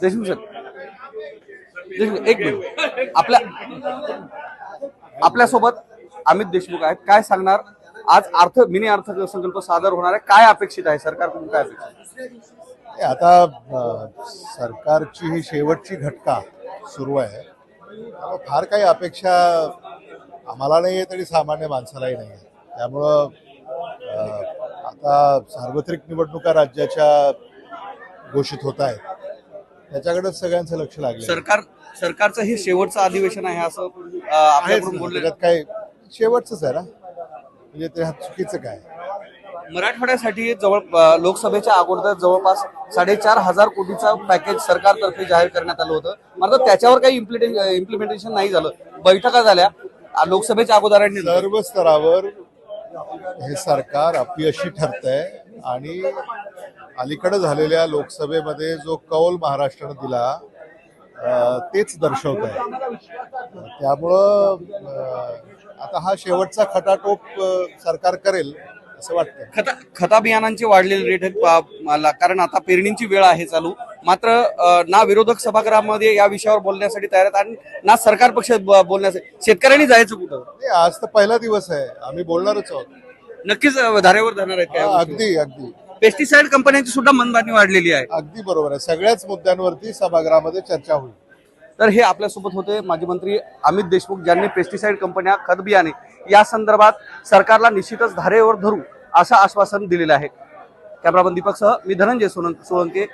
Deshmukh sir, Deshmukh एक minute. आपल्यासोबत अमित देशमुख आहेत. काय सांगणार आज मिनी अर्थसंकल्प सादर होणार आहे, काय अपेक्षित आहे सरकारकडून, काय अपेक्षित आहे? आता सरकारची ही शेवटची घटका सुरू आहे. त्यामुळे फार काही अपेक्षा आम्हाला नाही आहेत आणि सामान्य माणसालाही नाही आहे. त्यामुळं आता सार्वत्रिक निवडणुका राज्याच्या घोषित होत आहेत, त्याच्याकडेच सगळ्यांचं लक्ष लागलं. सरकारचं हे शेवटचं अधिवेशन आहे असं आपल्याकडून बोलले. त्याच्यात काय शेवटचंच आहे ना, म्हणजे ते चुकीचं काय. मराठवाड्यासाठी लोकसभेच्या अगोदर जवळपास 4,500 कोटीचा पॅकेज सरकारतर्फे जाहीर करण्यात आलं होतं, मात्र त्याच्यावर काही इम्प्लिमेंटेशन नाही झालं. बैठका झाल्या लोकसभेच्या अगोदर, सर्व स्तरावर हे सरकार अपयशी ठरतंय आणि अलीकडे झालेल्या लोकसभेमध्ये जो कौल महाराष्ट्रानं दिला तेच दर्शवत आहे. त्यामुळं आता हा शेवटचा खटाटोप सरकार करेल असं वाटतं. खता बियाणांची वाढलेली रेट कारण आता पेरणीची वेळ आहे चालू, मात्र ना विरोधक सभागृहामध्ये या विषयावर बोलण्यासाठी तयार आहेत आणि ना सरकार पक्ष बोलण्यासाठी. शेतकऱ्यांनी जायचं कुठं? आज तर पहिला दिवस आहे, आम्ही बोलणारच आहोत. नक्कीच धारेवर धरणार आहेत काय? अगदी पेस्टिसाइड कंपन्यांची सुद्धा मनमानी वाढलेली आहे. अगदी बरोबर आहे. सगळ्याच मुद्द्यांवरती सभागृहामध्ये चर्चा होईल. तर हे आपल्यासोबत होते माजी मंत्री अमित देशमुख, ज्यांनी पेस्टिसाइड कंपन्या, खत बियाणे या संदर्भात सरकारला निश्चितच धारेवर धरू असं आश्वासन दिलेलं आहे. कॅमेरामन दीपकसह मी धनंजय सोळंके.